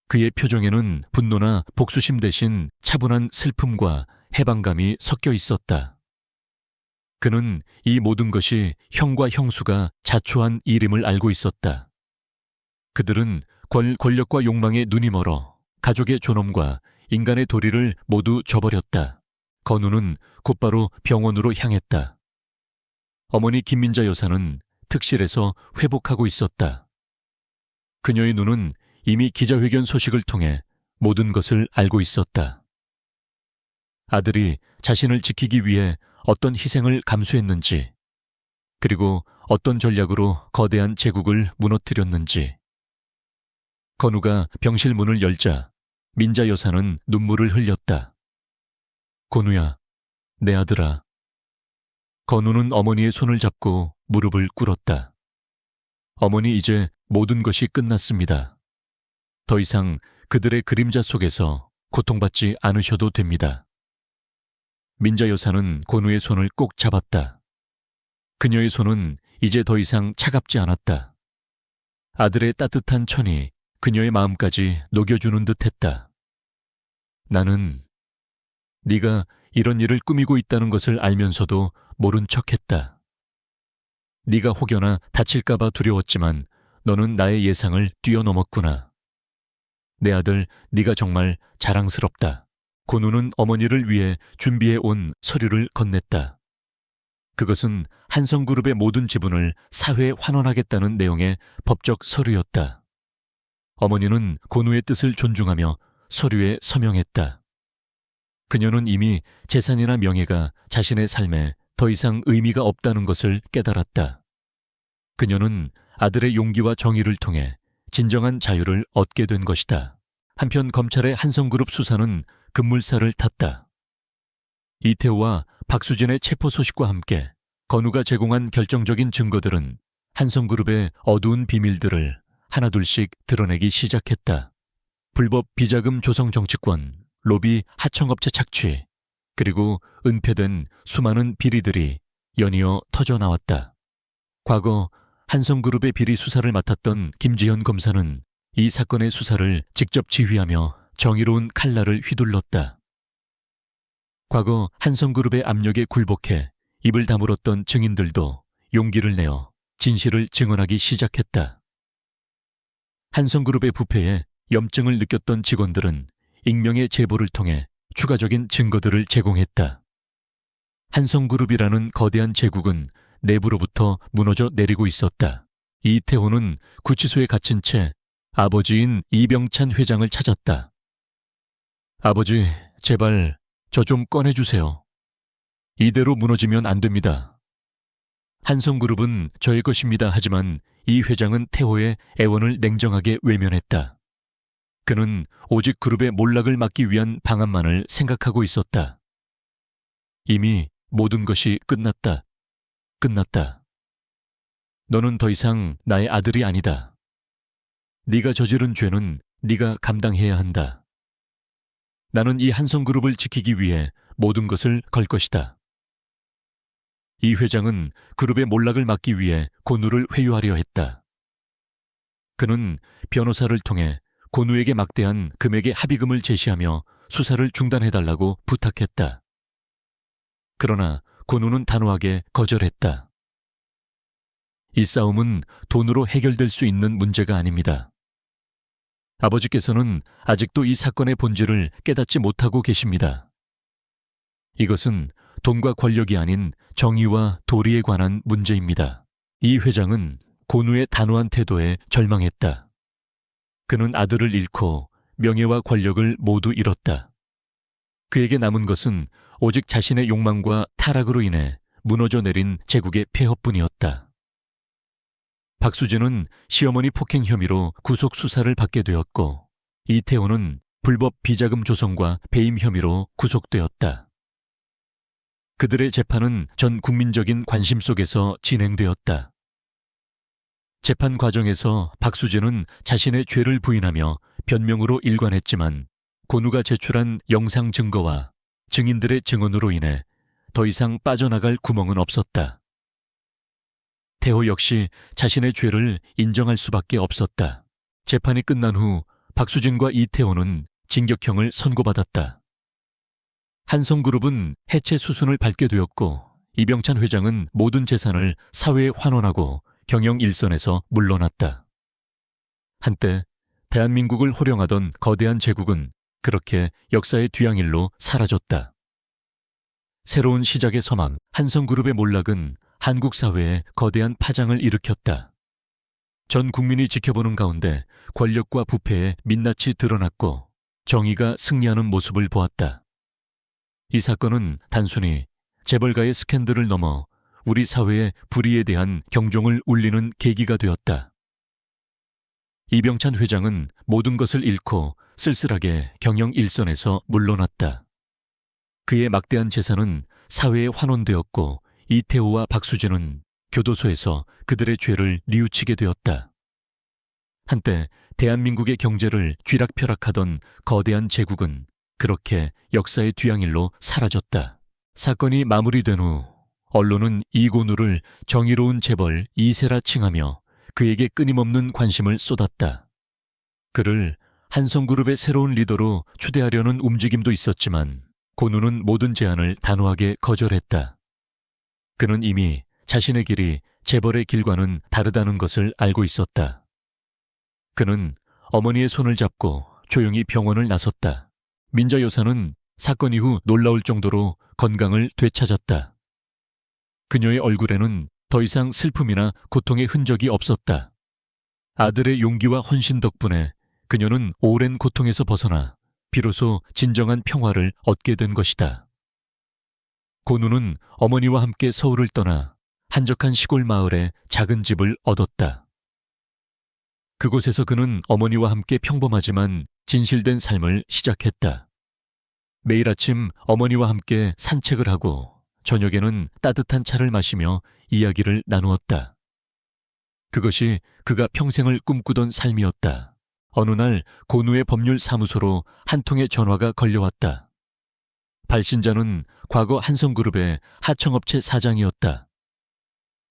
그의 표정에는 분노나 복수심 대신 차분한 슬픔과 해방감이 섞여 있었다. 그는 이 모든 것이 형과 형수가 자초한 일임을 알고 있었다. 그들은 권력과 욕망에 눈이 멀어 가족의 존엄과 인간의 도리를 모두 저버렸다. 건우는 곧바로 병원으로 향했다. 어머니 김민자 여사는 특실에서 회복하고 있었다. 그녀의 눈은 이미 기자회견 소식을 통해 모든 것을 알고 있었다. 아들이 자신을 지키기 위해 어떤 희생을 감수했는지, 그리고 어떤 전략으로 거대한 제국을 무너뜨렸는지. 건우가 병실 문을 열자 민자 여사는 눈물을 흘렸다. 건우야, 내 아들아. 건우는 어머니의 손을 잡고 무릎을 꿇었다. 어머니, 이제 모든 것이 끝났습니다. 더 이상 그들의 그림자 속에서 고통받지 않으셔도 됩니다. 민자 여사는 건우의 손을 꼭 잡았다. 그녀의 손은 이제 더 이상 차갑지 않았다. 아들의 따뜻한 천이 그녀의 마음까지 녹여주는 듯했다. 나는 네가 이런 일을 꾸미고 있다는 것을 알면서도 모른 척했다. 네가 혹여나 다칠까봐 두려웠지만 너는 나의 예상을 뛰어넘었구나. 내 아들, 네가 정말 자랑스럽다. 건우는 어머니를 위해 준비해온 서류를 건넸다. 그것은 한성그룹의 모든 지분을 사회에 환원하겠다는 내용의 법적 서류였다. 어머니는 건우의 뜻을 존중하며 서류에 서명했다. 그녀는 이미 재산이나 명예가 자신의 삶에 더 이상 의미가 없다는 것을 깨달았다. 그녀는 아들의 용기와 정의를 통해 진정한 자유를 얻게 된 것이다. 한편 검찰의 한성그룹 수사는 급물살을 탔다. 이태호와 박수진의 체포 소식과 함께 건우가 제공한 결정적인 증거들은 한성그룹의 어두운 비밀들을 하나둘씩 드러내기 시작했다. 불법 비자금 조성 정치권, 로비 하청업체 착취, 그리고 은폐된 수많은 비리들이 연이어 터져나왔다. 과거 한성그룹의 비리 수사를 맡았던 김지현 검사는 이 사건의 수사를 직접 지휘하며 정의로운 칼날을 휘둘렀다. 과거 한성그룹의 압력에 굴복해 입을 다물었던 증인들도 용기를 내어 진실을 증언하기 시작했다. 한성그룹의 부패에 염증을 느꼈던 직원들은 익명의 제보를 통해 추가적인 증거들을 제공했다. 한성그룹이라는 거대한 제국은 내부로부터 무너져 내리고 있었다. 이태호는 구치소에 갇힌 채 아버지인 이병찬 회장을 찾았다. 아버지, 제발 저 좀 꺼내주세요. 이대로 무너지면 안 됩니다. 한성그룹은 저의 것입니다. 하지만 이 회장은 태호의 애원을 냉정하게 외면했다. 그는 오직 그룹의 몰락을 막기 위한 방안만을 생각하고 있었다. 이미 모든 것이 끝났다. 끝났다. 너는 더 이상 나의 아들이 아니다. 네가 저지른 죄는 네가 감당해야 한다. 나는 이 한성그룹을 지키기 위해 모든 것을 걸 것이다. 이 회장은 그룹의 몰락을 막기 위해 건우를 회유하려 했다. 그는 변호사를 통해 건우에게 막대한 금액의 합의금을 제시하며 수사를 중단해달라고 부탁했다. 그러나 건우는 단호하게 거절했다. 이 싸움은 돈으로 해결될 수 있는 문제가 아닙니다. 아버지께서는 아직도 이 사건의 본질을 깨닫지 못하고 계십니다. 이것은 돈과 권력이 아닌 정의와 도리에 관한 문제입니다. 이 회장은 건우의 단호한 태도에 절망했다. 그는 아들을 잃고 명예와 권력을 모두 잃었다. 그에게 남은 것은 오직 자신의 욕망과 타락으로 인해 무너져 내린 제국의 폐허뿐이었다. 박수진은 시어머니 폭행 혐의로 구속 수사를 받게 되었고 이태호는 불법 비자금 조성과 배임 혐의로 구속되었다. 그들의 재판은 전 국민적인 관심 속에서 진행되었다. 재판 과정에서 박수진은 자신의 죄를 부인하며 변명으로 일관했지만 건우가 제출한 영상 증거와 증인들의 증언으로 인해 더 이상 빠져나갈 구멍은 없었다. 태호 역시 자신의 죄를 인정할 수밖에 없었다. 재판이 끝난 후 박수진과 이태호는 징역형을 선고받았다. 한성그룹은 해체 수순을 밟게 되었고 이병찬 회장은 모든 재산을 사회에 환원하고 경영 일선에서 물러났다. 한때 대한민국을 호령하던 거대한 제국은 그렇게 역사의 뒤양일로 사라졌다. 새로운 시작의 서막, 한성그룹의 몰락은 한국 사회에 거대한 파장을 일으켰다. 전 국민이 지켜보는 가운데 권력과 부패의 민낯이 드러났고 정의가 승리하는 모습을 보았다. 이 사건은 단순히 재벌가의 스캔들을 넘어 우리 사회의 불의에 대한 경종을 울리는 계기가 되었다. 이병찬 회장은 모든 것을 잃고 쓸쓸하게 경영 일선에서 물러났다. 그의 막대한 재산은 사회에 환원되었고 이태호와 박수진은 교도소에서 그들의 죄를 뉘우치게 되었다. 한때 대한민국의 경제를 쥐락펴락하던 거대한 제국은 그렇게 역사의 뒤양일로 사라졌다. 사건이 마무리된 후 언론은 이곤우를 정의로운 재벌 2세라 칭하며 그에게 끊임없는 관심을 쏟았다. 그를 한성그룹의 새로운 리더로 추대하려는 움직임도 있었지만 곤우는 모든 제안을 단호하게 거절했다. 그는 이미 자신의 길이 재벌의 길과는 다르다는 것을 알고 있었다. 그는 어머니의 손을 잡고 조용히 병원을 나섰다. 민자 여사는 사건 이후 놀라울 정도로 건강을 되찾았다. 그녀의 얼굴에는 더 이상 슬픔이나 고통의 흔적이 없었다. 아들의 용기와 헌신 덕분에 그녀는 오랜 고통에서 벗어나 비로소 진정한 평화를 얻게 된 것이다. 곤우는 어머니와 함께 서울을 떠나 한적한 시골 마을에 작은 집을 얻었다. 그곳에서 그는 어머니와 함께 평범하지만 진실된 삶을 시작했다. 매일 아침 어머니와 함께 산책을 하고 저녁에는 따뜻한 차를 마시며 이야기를 나누었다. 그것이 그가 평생을 꿈꾸던 삶이었다. 어느 날 곤우의 법률사무소로 한 통의 전화가 걸려왔다. 발신자는 과거 한성그룹의 하청업체 사장이었다.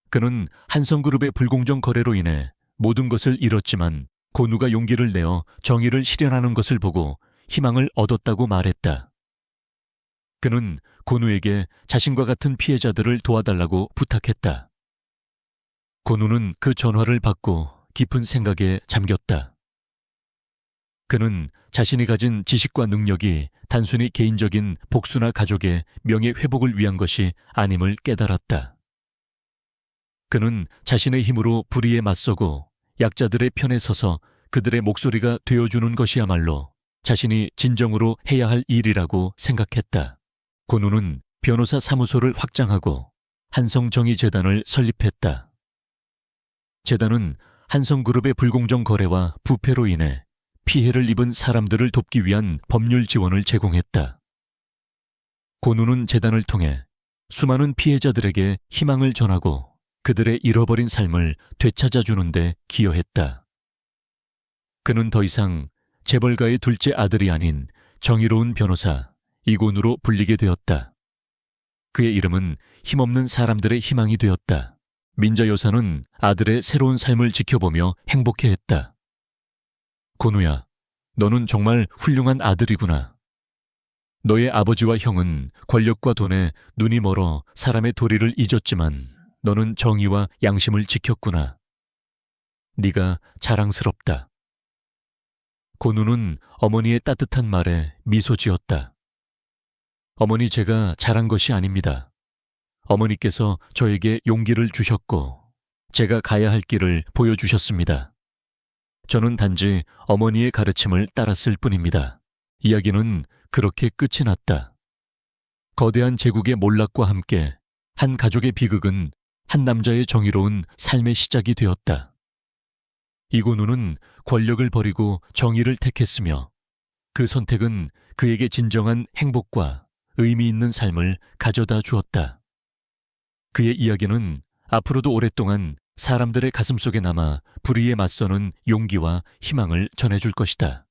그는 한성그룹의 불공정 거래로 인해 모든 것을 잃었지만 곤우가 용기를 내어 정의를 실현하는 것을 보고 희망을 얻었다고 말했다. 그는 곤우에게 자신과 같은 피해자들을 도와달라고 부탁했다. 곤우는 그 전화를 받고 깊은 생각에 잠겼다. 그는 자신이 가진 지식과 능력이 단순히 개인적인 복수나 가족의 명예회복을 위한 것이 아님을 깨달았다. 그는 자신의 힘으로 불의에 맞서고 약자들의 편에 서서 그들의 목소리가 되어주는 것이야말로 자신이 진정으로 해야 할 일이라고 생각했다. 곤우는 변호사 사무소를 확장하고 한성정의재단을 설립했다. 재단은 한성그룹의 불공정 거래와 부패로 인해 피해를 입은 사람들을 돕기 위한 법률 지원을 제공했다. 곤우는 재단을 통해 수많은 피해자들에게 희망을 전하고 그들의 잃어버린 삶을 되찾아주는 데 기여했다. 그는 더 이상 재벌가의 둘째 아들이 아닌 정의로운 변호사 이곤우로 불리게 되었다. 그의 이름은 힘없는 사람들의 희망이 되었다. 민자 여사는 아들의 새로운 삶을 지켜보며 행복해했다. 곤우야, 너는 정말 훌륭한 아들이구나. 너의 아버지와 형은 권력과 돈에 눈이 멀어 사람의 도리를 잊었지만 너는 정의와 양심을 지켰구나. 네가 자랑스럽다. 곤우는 어머니의 따뜻한 말에 미소 지었다. 어머니, 제가 잘한 것이 아닙니다. 어머니께서 저에게 용기를 주셨고 제가 가야 할 길을 보여주셨습니다. 저는 단지 어머니의 가르침을 따랐을 뿐입니다. 이야기는 그렇게 끝이 났다. 거대한 제국의 몰락과 함께 한 가족의 비극은 한 남자의 정의로운 삶의 시작이 되었다. 이곤우는 권력을 버리고 정의를 택했으며 그 선택은 그에게 진정한 행복과 의미 있는 삶을 가져다 주었다. 그의 이야기는 앞으로도 오랫동안 사람들의 가슴속에 남아 불의에 맞서는 용기와 희망을 전해줄 것이다.